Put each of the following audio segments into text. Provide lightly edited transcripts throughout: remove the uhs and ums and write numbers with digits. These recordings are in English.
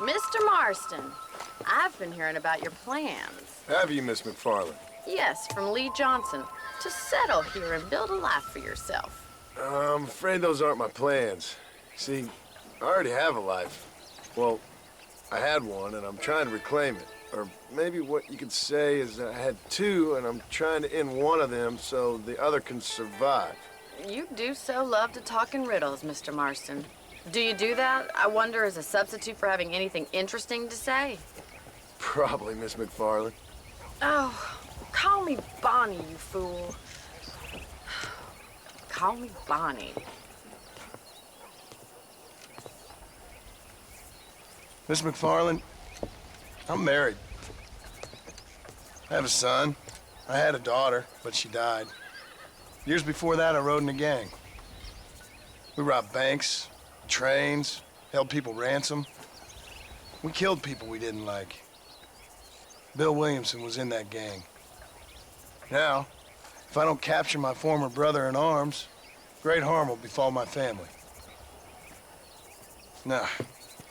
Mr. Marston, I've been hearing about your plans. Have you, Miss McFarland? Yes, from Lee Johnson, to settle here and build a life for yourself. I'm afraid those aren't my plans. See, I already have a life. Well, I had one, and I'm trying to reclaim it. Or maybe what you could say is I had two, and I'm trying to end one of them so the other can survive. You do so love to talk in riddles, Mr. Marston. Do you do that, I wonder, as a substitute for having anything interesting to say? Probably, Miss McFarland. Oh, call me Bonnie, you fool. Call me Bonnie. Miss McFarland, I'm married. I have a son. I had a daughter, but she died. Years before that, I rode in a gang. We robbed banks, trains, held people ransom. We killed people we didn't like. Bill Williamson was in that gang. Now, if I don't capture my former brother in arms, great harm will befall my family. Now,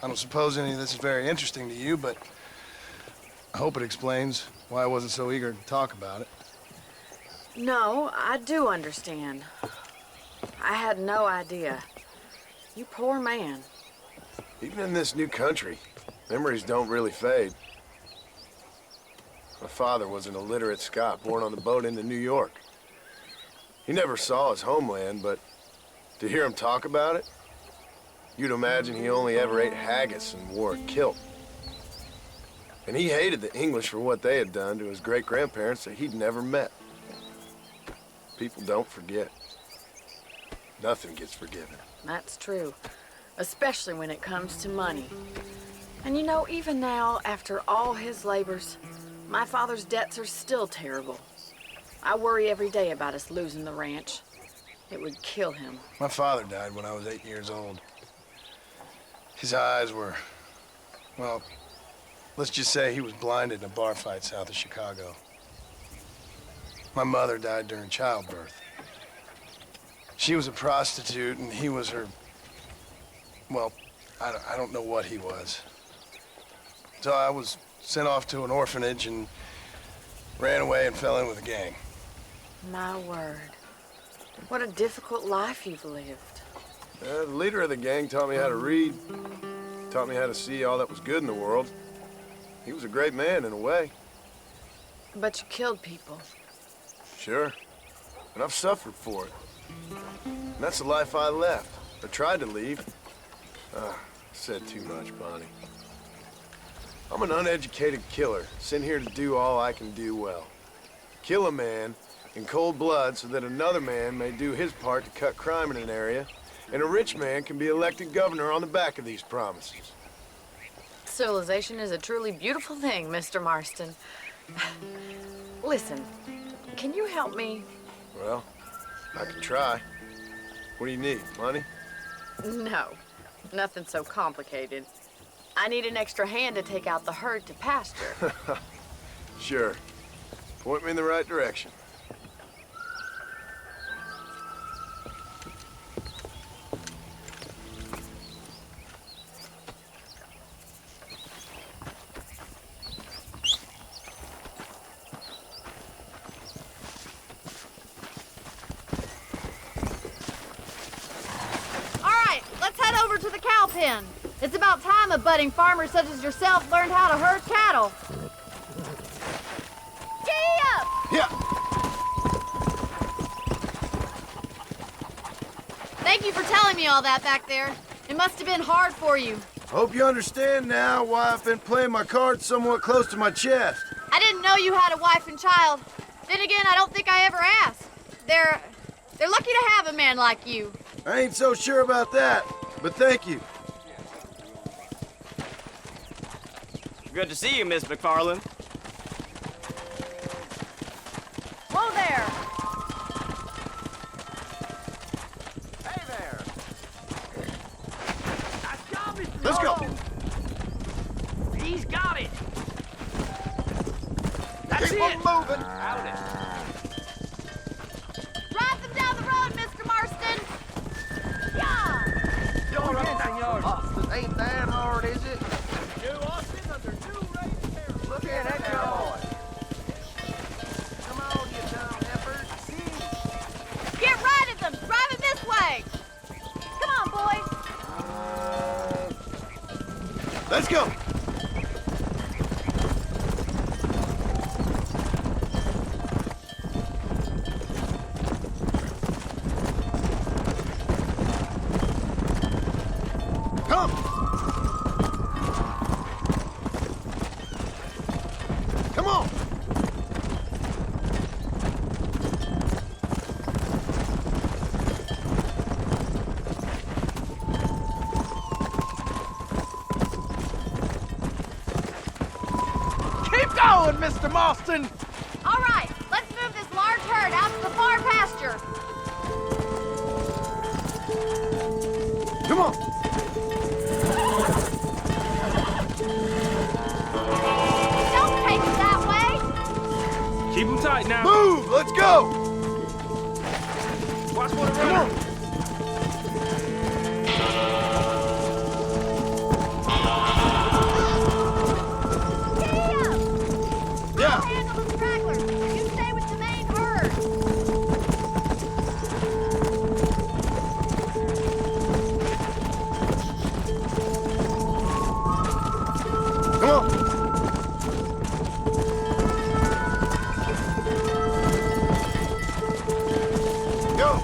I don't suppose any of this is very interesting to you, but I hope it explains why I wasn't so eager to talk about it. No, I do understand. I had no idea. You poor man. Even in this new country, memories don't really fade. My father was an illiterate Scot born on the boat into New York. He never saw his homeland, but to hear him talk about it, you'd imagine he only ever ate haggis and wore a kilt. And he hated the English for what they had done to his great-grandparents that he'd never met. People don't forget. Nothing gets forgiven. That's true, especially when it comes to money. And you know, even now, after all his labors, my father's debts are still terrible. I worry every day about us losing the ranch. It would kill him. My father died when I was 8 years old. His eyes were, well, let's just say he was blinded in a bar fight south of Chicago. My mother died during childbirth. She was a prostitute, and he was her, well, I don't know what he was. So I was sent off to an orphanage and ran away and fell in with a gang. My word. What a difficult life you've lived. The leader of the gang taught me how to read, taught me how to see all that was good in the world. He was a great man in a way. But you killed people. Sure. And I've suffered for it. And that's the life I left. I tried to leave. Said too much, Bonnie. I'm an uneducated killer, sent here to do all I can do well. Kill a man in cold blood so that another man may do his part to cut crime in an area, and a rich man can be elected governor on the back of these promises. Civilization is a truly beautiful thing, Mr. Marston. Listen, can you help me? Well, I can try. What do you need, money? No, nothing so complicated. I need an extra hand to take out the herd to pasture. Sure. Point me in the right direction. To the cow pen. It's about time a budding farmer such as yourself learned how to herd cattle. Gee up! Yeah. Thank you for telling me all that back there. It must have been hard for you. Hope you understand now why I've been playing my cards somewhat close to my chest. I didn't know you had a wife and child. Then again, I don't think I ever asked. They're lucky to have a man like you. I ain't so sure about that. But thank you. Good to see you, Miss McFarland. Whoa there! Hey there! Nice job, Mr. Let's go. He's got it! That's Keep it! on moving. Howdy. Drive them down the road, Mr. Marston! Yeah! Senor. Ain't that hard, is it? Shoot let's go! Come! Come on! Keep going, Mr. Marston! All right, let's move this large herd out to the far pasture. Come on! Don't take it that way. Keep them tight now. Move! Let's go! Watch for the Come runner. on! Yeah! Handle the stragglers. You stay with the main herd. Come on! Go!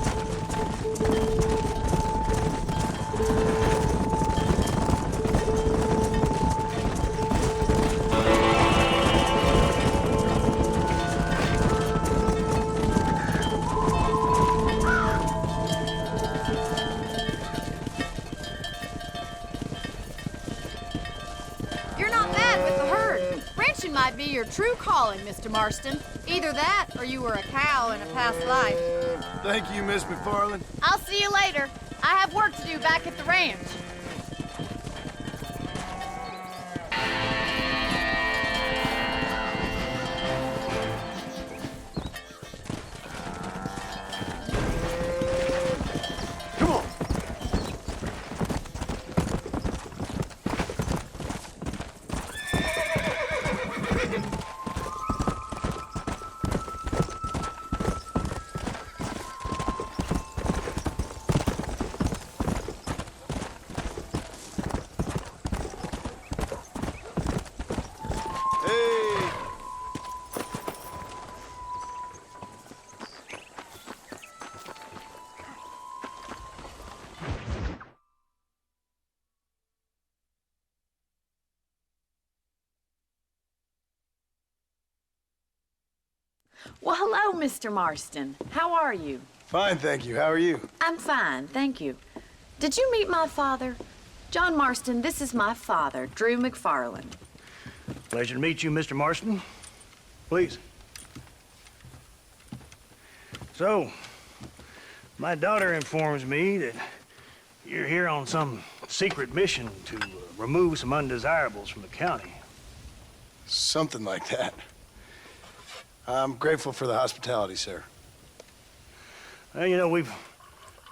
You're not bad with the herd. Ranching might be your true calling, Mr. Marston. Either that, or you were a cow in a past life. Thank you, Miss McFarland. I'll see you later. I have work to do back at the ranch. Come on! Hey! Well, hello, Mr. Marston. How are you? Fine, thank you. How are you? I'm fine, thank you. Did you meet my father? John Marston, this is my father, Drew McFarland. Pleasure to meet you, Mr. Marston. Please. So, my daughter informs me that you're here on some secret mission to remove some undesirables from the county. Something like that. I'm grateful for the hospitality, sir. Well, you know, we've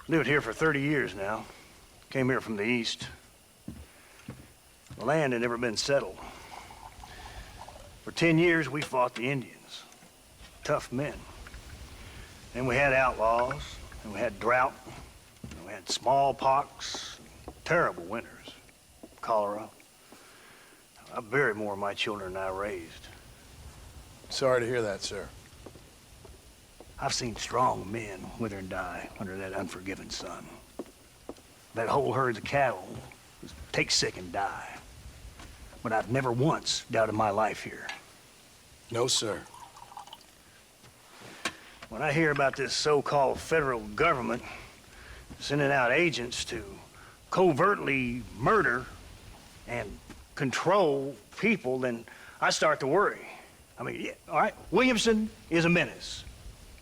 lived here for 30 years now. Came here from the east. The land had never been settled. For 10 years, we fought the Indians. Tough men. And we had outlaws, and we had drought, and we had smallpox, terrible winters, cholera. I buried more of my children than I raised. Sorry to hear that, sir. I've seen strong men wither and die under that unforgiving sun. That whole herds of cattle just take sick and die. But I've never once doubted my life here. No, sir. When I hear about this so-called federal government sending out agents to covertly murder and control people, then I start to worry. I mean, yeah, all right, Williamson is a menace,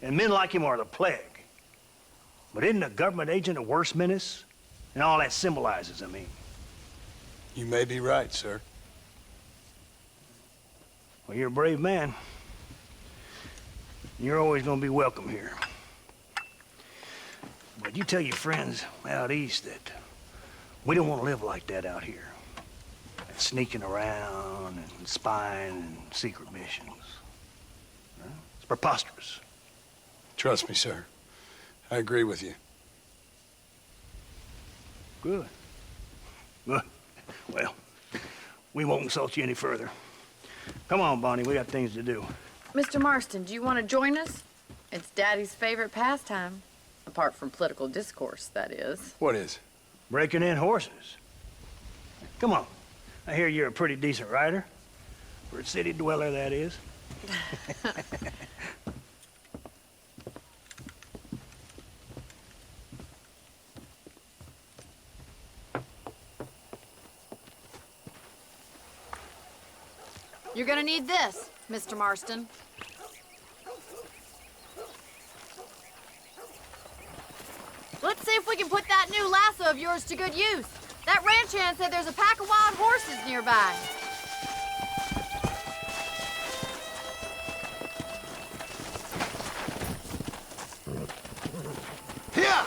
and men like him are the plague. But isn't a government agent a worse menace? And all that symbolizes, I mean. You may be right, sir. Well, you're a brave man. You're always gonna be welcome here. But you tell your friends out east that we don't want to live like that out here. Sneaking around and spying and secret missions. Huh? It's preposterous. Trust me, sir. I agree with you. Good. Good. Well, We won't insult you any further. Come on, Bonnie, we got things to do. Mr. Marston, do you want to join us? It's Daddy's favorite pastime. Apart from political discourse, that is. What is? Breaking in horses. Come on. I hear you're a pretty decent rider. For a city dweller, that is. You're gonna need this, Mr. Marston. Let's see if we can put that new lasso of yours to good use. That ranch hand said there's a pack of wild horses nearby. Here!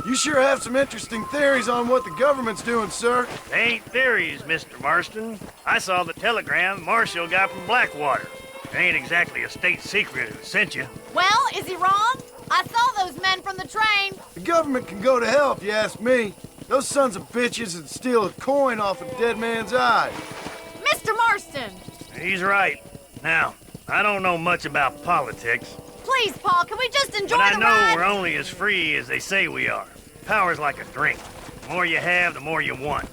You sure have some interesting theories on what the government's doing, sir. They ain't theories, Mr. Marston. I saw the telegram Marshall got from Blackwater. It ain't exactly a state secret who sent you. Well, is he wrong? I saw those men from the train. The government can go to hell if you ask me. Those sons of bitches would steal a coin off a dead man's eye. Mr. Marston! He's right. Now, I don't know much about politics, Please, Paul, can we just enjoy but I the know ride? we're only as free as they say we are. Power's like a drink. The more you have, the more you want.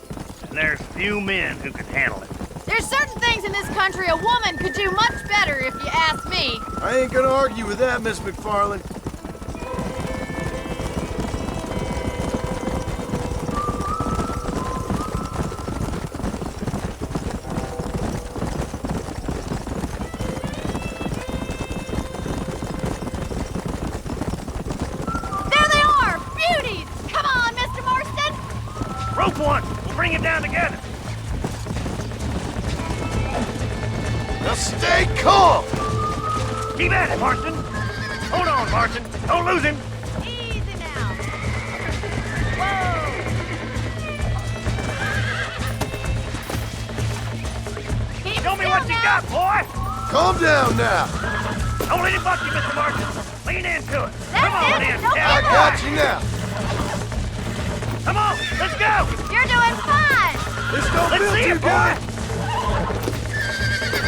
And there's few men who can handle it. There's certain things in this country a woman could do much better, if you ask me. I ain't gonna argue with that, Miss McFarland. There they are! Beauties! Come on, Mr. Marston! Rope one! We'll bring it down together. Now stay calm! Keep at it, Marston. Hold on, Marston. Don't lose him. Easy now. Whoa! Keep Show me still what you now. got, boy. Calm down now. Don't let him buck you, Mr. Marston. Lean into it. That's Come on it. in, Don't I give got up. you now. Come on, let's go. You're doing fine. This don't Let's feel see too it, boy. good.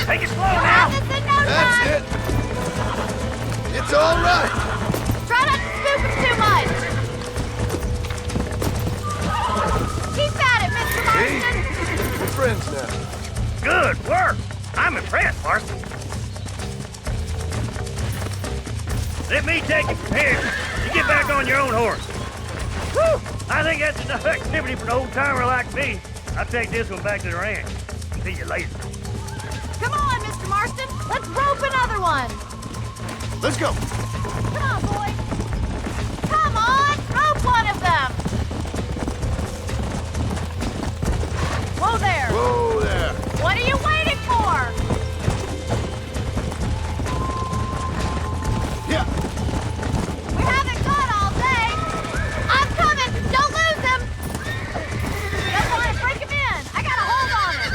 Take it slow You'll now. have this in no That's time. it. It's all right. Try not to spook him too much. Keep at it, Mr. See? Marston. We're friends now. Good work. I'm impressed, Marston. Let me take it from here. You get back on your own horse. Whew! I think that's enough activity for an old-timer like me. I'll take this one back to the ranch. See you later. Come on, Mr. Marston. Let's rope another one. Let's go. Come on, boy. Come on, rope one of them. Whoa there. Whoa there. What are you waiting for? Yeah. We haven't got all day. I'm coming. Don't lose him. Don't want to break him in. I got a hold on him.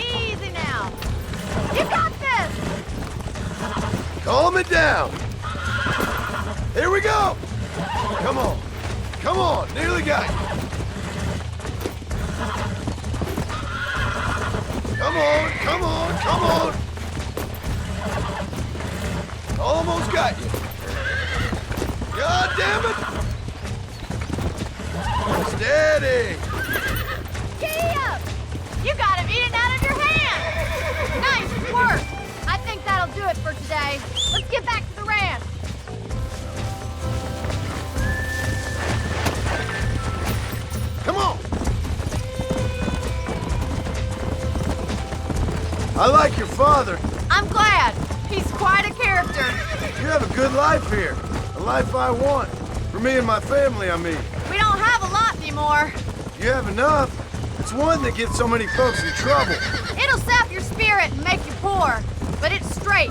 Easy now. You got this. Calm it down. Here we go. Come on. Come on. Nearly got you. Come on. Come on. Come on. Almost got you. God damn it. Steady. Giddy up. You got him eating out of your hand. Nice work. I think that'll do it for today. Let's get back to the ranch. Come on. I like your father. I'm glad. He's quite a character. You have a good life here. A life I want. For me and my family, I mean. We don't have a lot anymore. You have enough. It's one that gets so many folks in trouble. It'll sap your spirit and make you poor. But it's straight,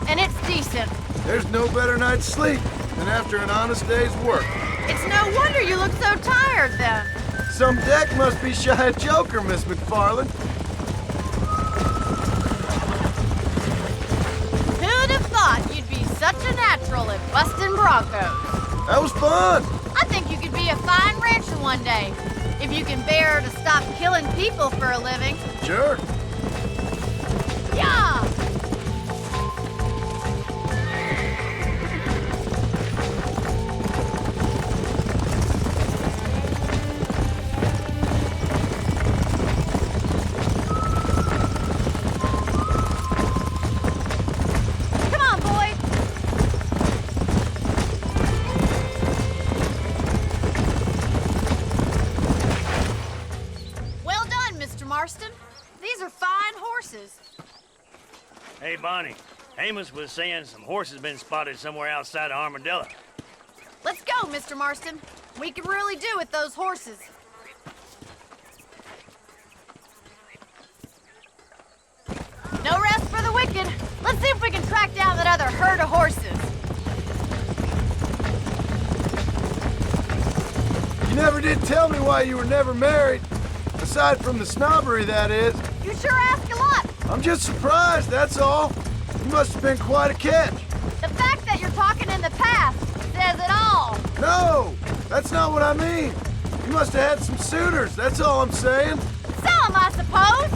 and it's decent. There's no better night's sleep than after an honest day's work. It's no wonder you look so tired then. Some deck must be shy of Joker, Miss McFarland. Who'd have thought you'd be such a natural? natural at busting broncos. That was fun. I think you could be a fine rancher one day, if you can bear to stop killing people for a living. Sure. Yeah! Come on, boy! Well done, Mr. Marston. These are fine horses. Hey, Bonnie. Amos was saying some horses been spotted somewhere outside of Armadillo. Let's go, Mr. Marston. We can really do with those horses. No rest for the wicked. Let's see if we can track down that other herd of horses. You never did tell me why you were never married. Aside from the snobbery, that is. You sure ask a lot. I'm just surprised, that's all. You must have been quite a catch. The fact that you're talking in the past says it all. No, that's not what I mean. You must have had some suitors, that's all I'm saying. Some, I suppose.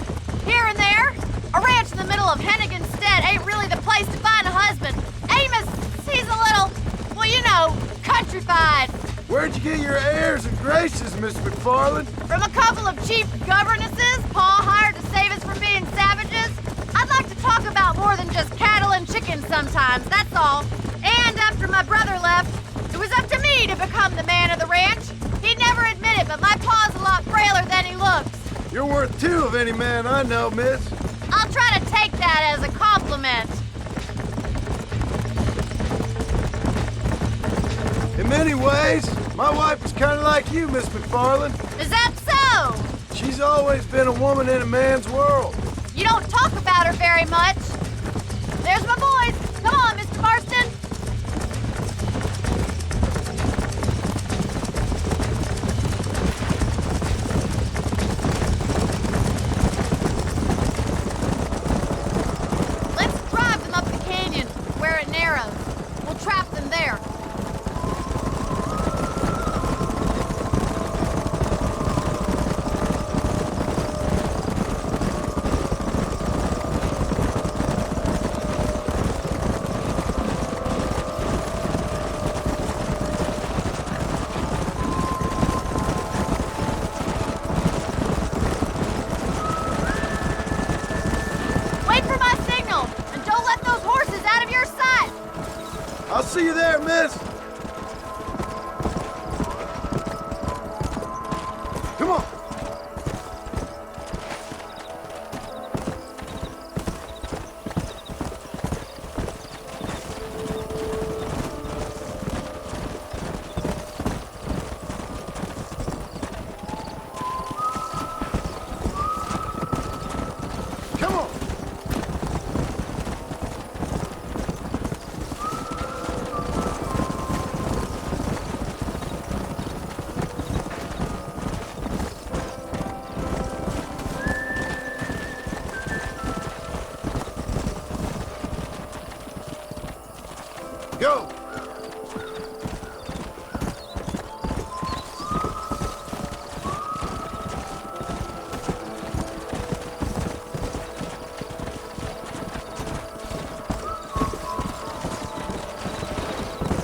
Here and there. A ranch in the middle of Hennigan's Stead ain't really the place to find a husband. Amos, he's a little, well, you know, countrified. Where'd you get your airs and graces, Miss McFarland? From a couple of cheap governesses Pa hired to save us from being savages. I'd like to talk about more than just cattle and chickens sometimes, that's all. And after my brother left, it was up to me to become the man of the ranch. He'd never admit it, but my pa's a lot frailer than he looks. You're worth two of any man I know, miss. I'll try to take that as a compliment. In many ways, my wife was kind of like you, Miss McFarland. Is that so? She's always been a woman in a man's world. You don't talk about her very much. There's my boys. Come on, Mr. Marston. Let's drive them up the canyon where it narrows. We'll trap them there. Wait for my signal, and don't let those horses out of your sight. I'll see you there, miss. Come on. Come on. Go.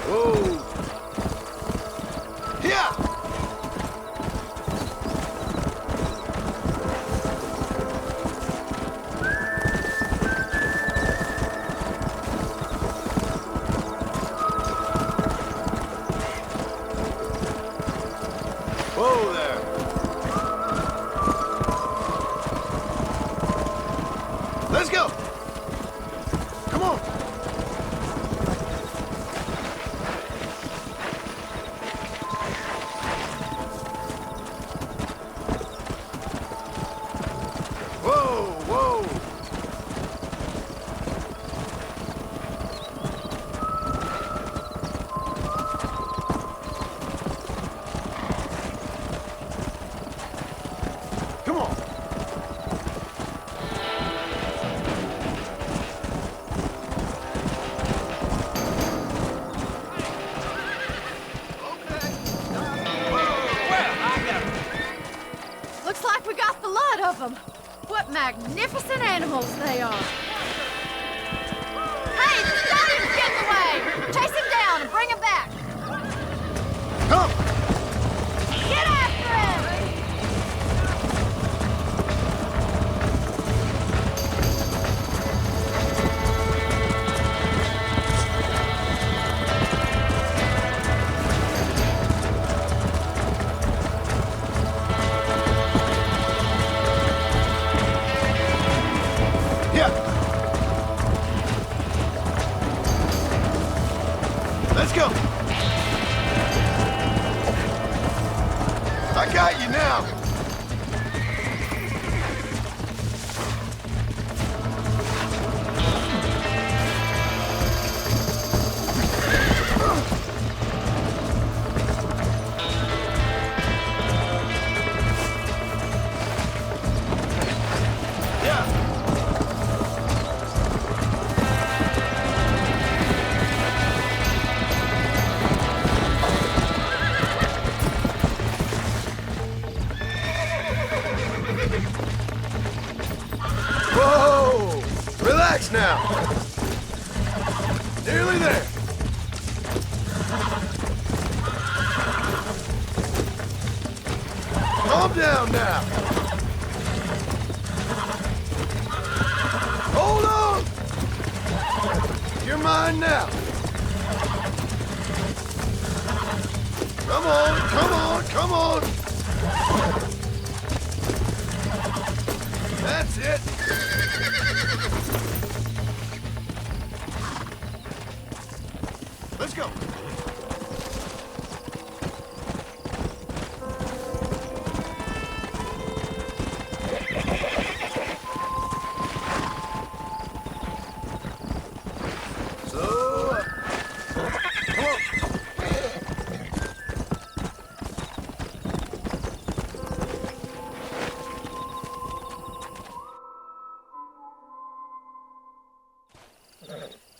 Whoa. Yeah. Whoa there. Let's go. Come on. Whoa, whoa. Come on. of them. What magnificent animals they are. Hey, don't even get in the way. Chase him down and bring him back. Come! Get after him! Yeah! Let's go! I got you now! Whoa! Relax now! Nearly there! Calm down now! Hold on! You're mine now! Come on, come on, come on! That's it! Let's go! So, come on!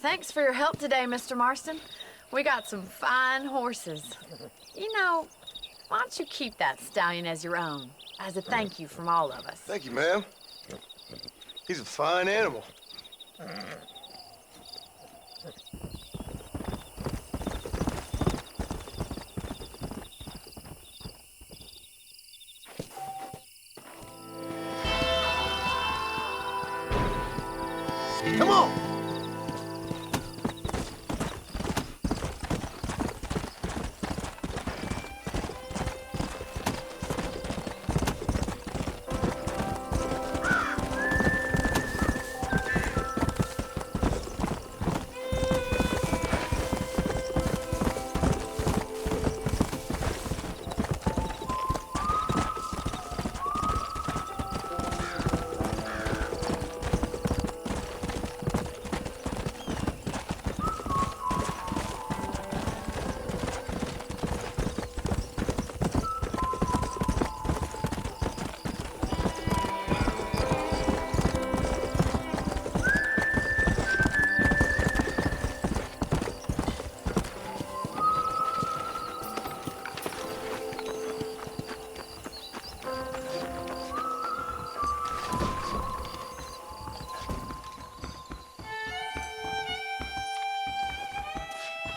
Thanks for your help today, Mr. Marston. We got some fine horses. You know, why don't you keep that stallion as your own, as a thank you from all of us? Thank you, ma'am. He's a fine animal. Come on!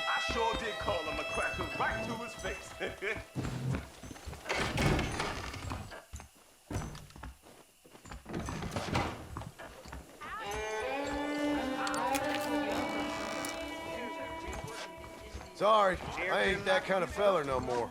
I sure did call him a cracker right to his face. Sorry, I ain't that kind of feller no more.